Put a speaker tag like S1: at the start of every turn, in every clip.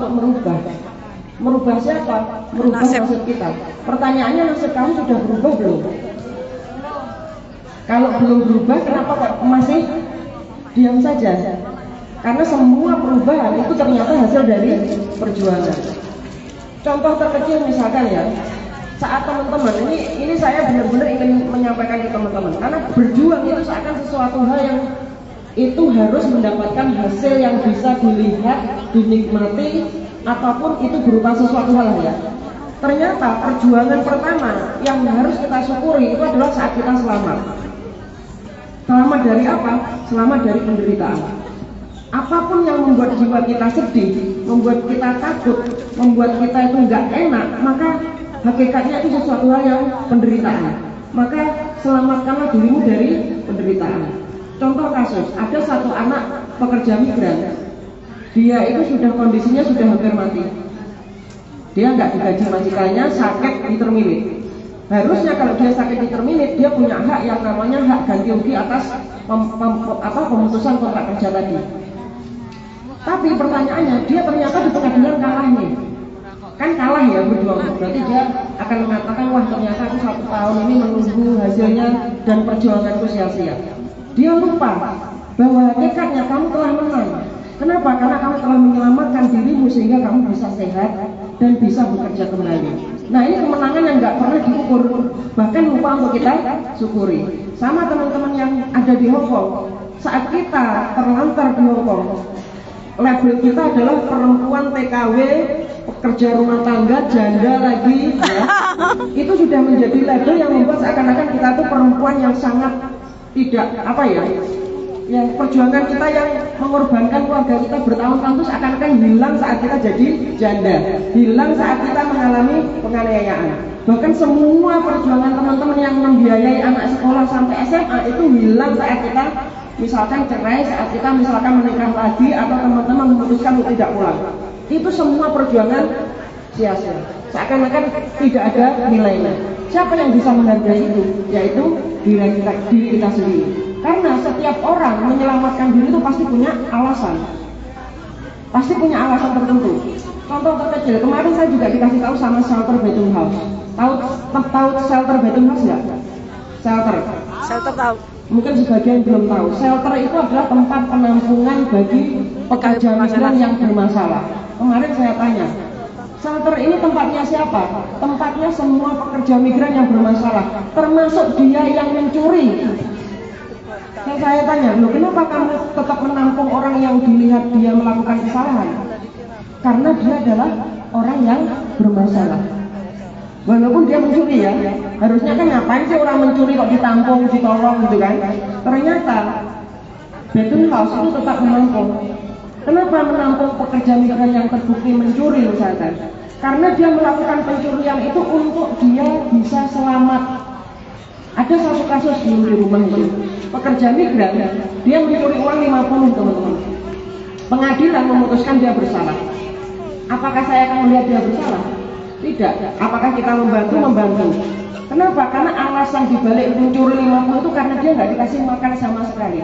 S1: untuk merubah. Merubah siapa? Merubah nasib kita. Pertanyaannya, nasib kamu sudah berubah belum? Kalau belum berubah, kenapa kok masih diam saja? Karena semua perubahan itu ternyata hasil dari perjuangan. Contoh terkecil misalkan ya, saat teman-teman ini saya benar-benar ingin menyampaikan ke teman-teman, karena berjuang itu seakan sesuatu hal yang itu harus mendapatkan hasil yang bisa dilihat, dinikmati, ataupun itu berupa sesuatu hal ya. Ternyata perjuangan pertama yang harus kita syukuri itu adalah saat kita selamat. Selamat dari apa? Selamat dari penderitaan. Apapun yang membuat jiwa kita sedih, membuat kita takut, membuat kita itu nggak enak, maka hakikatnya itu sesuatu hal yang penderitaan. Maka selamatkanlah dirimu dari penderitaan. Contoh kasus, ada satu anak pekerja migran, dia itu sudah kondisinya sudah hampir mati. Dia nggak digaji majikannya, sakit determinate. Harusnya kalau dia sakit determinate, dia punya hak yang namanya hak ganti rugi atas pemutusan kontrak kerja tadi. Tapi pertanyaannya, dia ternyata di pengadilan kalah nih. Kan kalah ya berjuang, berarti dia akan mengatakan, wah ternyata aku 1 tahun ini menunggu hasilnya dan perjuanganku sia-sia. Dia lupa bahwa hakikatnya kamu telah menang. Kenapa? Karena kamu telah menyelamatkan dirimu sehingga kamu bisa sehat dan bisa bekerja kembali. Nah, ini kemenangan yang nggak pernah diukur, bahkan lupa untuk kita syukuri. Sama teman-teman yang ada di Hong Kong, saat kita terlantar di Hong Kong, label kita adalah perempuan TKW, pekerja rumah tangga, janda lagi ya. Itu sudah menjadi label yang membuat seakan-akan kita itu perempuan yang sangat tidak ya, perjuangan kita yang mengorbankan keluarga kita bertahun-tahun itu seakan-akan hilang saat kita jadi janda, hilang saat kita mengalami penganiayaan. Bahkan semua perjuangan teman-teman yang membiayai anak sekolah sampai SMA itu hilang saat kita misalkan cerai, saat kita misalkan menikah lagi, atau teman-teman memutuskan untuk tidak pulang. Itu semua perjuangan sia-sia, seakan-akan tidak ada nilainya. Siapa yang bisa menghargai itu? Yaitu diri kita sendiri. Karena setiap orang menyelamatkan diri itu pasti punya alasan, tertentu. Contoh terkecil, kemarin saya juga dikasih tahu sama Shelter Betung House. Tahu Shelter Betung House nggak? Shelter tahu. Mungkin sebagian belum tahu. Shelter itu adalah tempat penampungan bagi pekerja migran yang bermasalah. Kemarin saya tanya, shelter ini tempatnya siapa? Tempatnya semua pekerja migran yang bermasalah, termasuk dia yang mencuri. Saya tanya, loh kenapa kamu tetap menampung orang yang dilihat dia melakukan kesalahan? Karena dia adalah orang yang bermasalah. Walaupun dia mencuri ya, harusnya kan ngapain sih orang mencuri kok ditampung, ditolong gitu kan? Ternyata Betung House itu tetap menampung. Kenapa menampung pekerja migran yang terbukti mencuri misalkan? Karena dia melakukan pencurian itu untuk dia bisa selamat. Ada satu kasus di rumah itu, pekerja migran, dia mencuri uang 50 teman-teman. Pengadilan memutuskan dia bersalah. Apakah saya akan melihat dia bersalah? Tidak. Apakah kita membantu? Kenapa? Karena alasan dibalik mencuri 50 itu karena dia nggak dikasih makan sama sekali.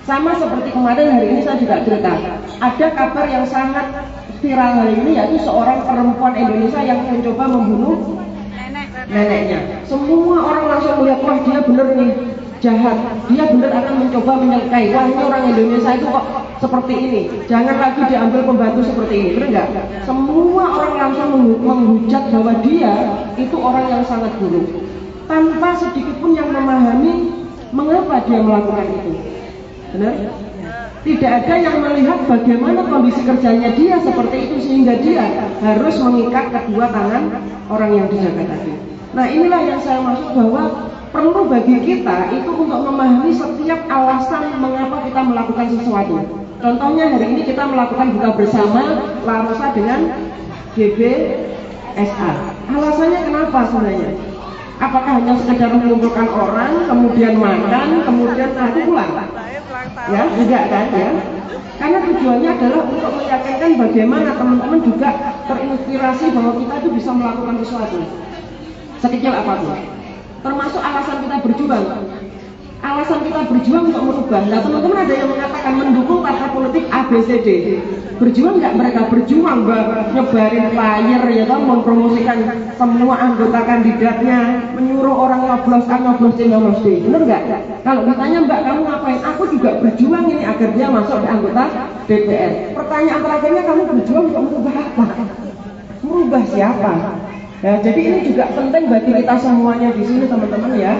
S1: Sama seperti kemarin, hari ini saya juga cerita, ada kabar yang sangat viral hari ini, yaitu seorang perempuan Indonesia yang mencoba membunuh neneknya. Semua orang langsung melihat, wah dia bener nih jahat, dia bener akan mencoba menyelkai. Wah ini orang Indonesia itu kok seperti ini, jangan lagi diambil pembantu seperti ini, bener nggak? Semua orang langsung menghujat bahwa dia itu orang yang sangat buruk, tanpa sedikit pun yang memahami mengapa dia melakukan itu. Benar? Tidak ada yang melihat bagaimana kondisi kerjanya dia seperti itu sehingga dia harus mengikat kedua tangan orang yang dijaga tadi. Nah inilah yang saya maksud bahwa perlu bagi kita itu untuk memahami setiap alasan mengapa kita melakukan sesuatu. Contohnya hari ini kita melakukan buka bersama La Rosa dengan GBSA. Alasannya kenapa sebenarnya? Apakah hanya sekedar mengumpulkan orang, kemudian makan, kemudian nanti pulang? Ya, enggak kan ya? Karena tujuannya adalah untuk meyakinkan bagaimana teman-teman juga terinspirasi bahwa kita itu bisa melakukan sesuatu sekecil apapun. Termasuk alasan kita berjuang. alasan kita berjuang untuk merubah. Nah teman-teman ada yang mengatakan mendukung partai politik ABCD. Berjuang nggak mereka? Berjuang nyebarin flyer ya kan, mempromosikan semua anggota kandidatnya, menyuruh orang nyoblos A, nyoblos C, nyoblos D. Bener nggak? Kalau ditanya Mbak kamu ngapain? Aku juga berjuang ini agar dia masuk di anggota DPR. Pertanyaan terakhirnya, kamu berjuang untuk merubah apa? Merubah siapa? Ya, jadi ini juga penting bagi kita semuanya di sini teman-teman ya,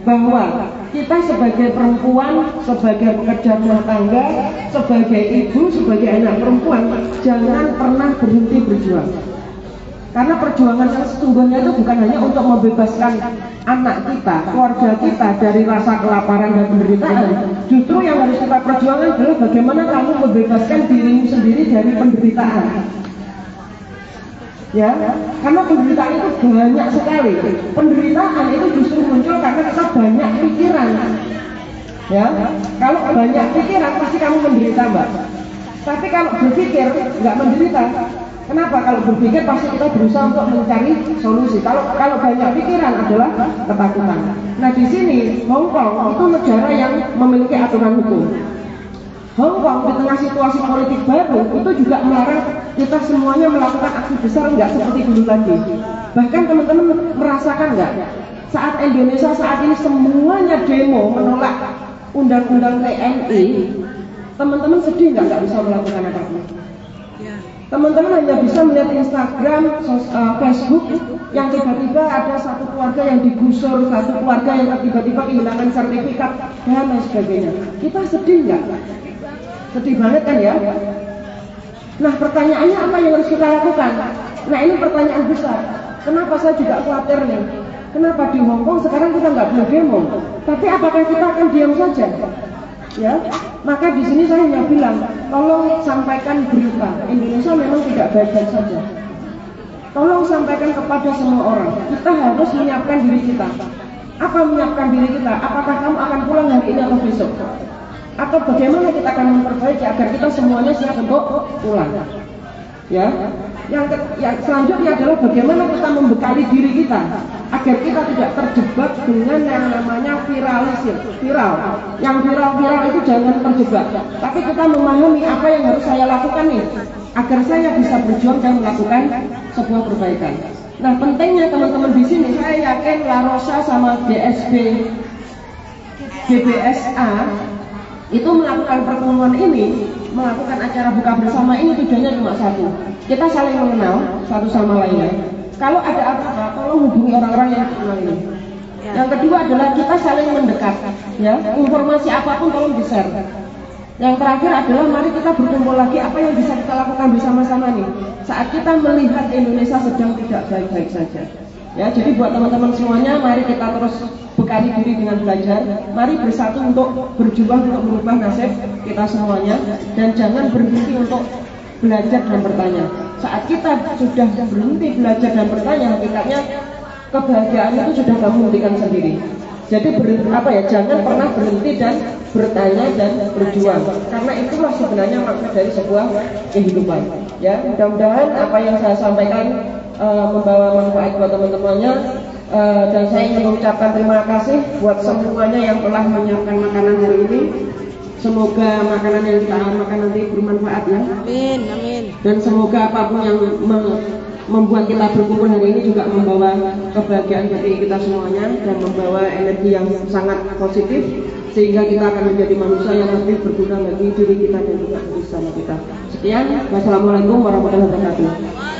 S1: bahwa kita sebagai perempuan, sebagai pekerja rumah tangga, sebagai ibu, sebagai anak perempuan, jangan pernah berhenti berjuang. Karena perjuangan yang sesungguhnya itu bukan hanya untuk membebaskan anak kita, keluarga kita dari rasa kelaparan dan penderitaan. Justru yang harus kita perjuangkan adalah bagaimana kamu membebaskan dirimu sendiri dari penderitaan. Ya, karena penderitaan itu banyak sekali. Penderitaan itu justru muncul karena kita banyak pikiran. Ya, kalau banyak pikiran pasti kamu menderita, Mbak. Tapi kalau berpikir nggak menderita. Kenapa? Kalau berpikir pasti kita berusaha untuk mencari solusi. Kalau banyak pikiran adalah ketakutan. Nah di sini Hong Kong itu negara yang memiliki aturan hukum. Hong Kong di tengah situasi politik baru itu juga melarang kita semuanya melakukan aksi besar, nggak seperti dulu lagi. Bahkan teman-teman merasakan nggak saat Indonesia saat ini semuanya demo menolak undang-undang TNI, teman-teman sedih nggak bisa melakukan apa-apa? Teman-teman hanya bisa melihat Instagram, Facebook yang tiba-tiba ada satu keluarga yang digusur, satu keluarga yang tiba-tiba kehilangan sertifikat dan lain sebagainya. Kita sedih nggak? Sedih banget kan ya? Nah pertanyaannya apa yang harus kita lakukan? Nah ini pertanyaan besar. Kenapa saya juga khawatir nih? Kenapa di Hong Kong sekarang kita nggak boleh demo? Tapi apakah kita akan diam saja? Ya, maka di sini saya hanya bilang, tolong sampaikan berita. Indonesia memang tidak baik-baik saja. Tolong sampaikan kepada semua orang. Kita harus menyiapkan diri kita. Apa menyiapkan diri kita? Apakah kamu akan pulang hari ini atau besok? Atau bagaimana kita akan memperbaiki agar kita semuanya siap untuk pulang? Ya, yang selanjutnya adalah bagaimana kita membekali diri kita agar kita tidak terjebak dengan yang namanya viral. Yang viral itu jangan terjebak, tapi kita memahami apa yang harus saya lakukan nih agar saya bisa berjuang dan melakukan sebuah perbaikan. Nah pentingnya teman-teman di sini, saya yakin La Rosa sama DSB GBSA itu melakukan pertemuan ini, melakukan acara buka bersama ini tujuannya cuma satu, kita saling mengenal satu sama lainnya. Kalau ada apa-apa, tolong hubungi orang-orang yang kenal ini. Yang kedua adalah kita saling mendekat, ya, informasi apapun tolong di-share. Yang terakhir adalah mari kita berkumpul lagi, apa yang bisa kita lakukan bersama-sama nih saat kita melihat Indonesia sedang tidak baik-baik saja. Ya, jadi buat teman-teman semuanya, mari kita terus bekali diri dengan belajar. Mari bersatu untuk berjuang untuk merubah nasib kita semuanya, dan jangan berhenti untuk belajar dan bertanya. Saat kita sudah berhenti belajar dan bertanya, hakikatnya kebahagiaan itu sudah kamu hentikan sendiri. Jadi jangan pernah berhenti dan bertanya dan berjuang, karena itulah sebenarnya makna dari sebuah kehidupan. Ya, mudah-mudahan apa yang saya sampaikan membawa manfaat buat teman-temannya, dan saya ingin mengucapkan terima kasih buat semuanya yang telah menyiapkan makanan hari ini. Semoga makanan yang kita makan nanti bermanfaat ya.
S2: Amin, amin.
S1: Dan semoga apapun yang membuat kita berkumpul hari ini juga membawa kebahagiaan bagi kita semuanya dan membawa energi yang sangat positif, sehingga kita akan menjadi manusia yang lebih berguna bagi diri kita dan juga bersama kita. Sekian, wassalamualaikum warahmatullahi wabarakatuh.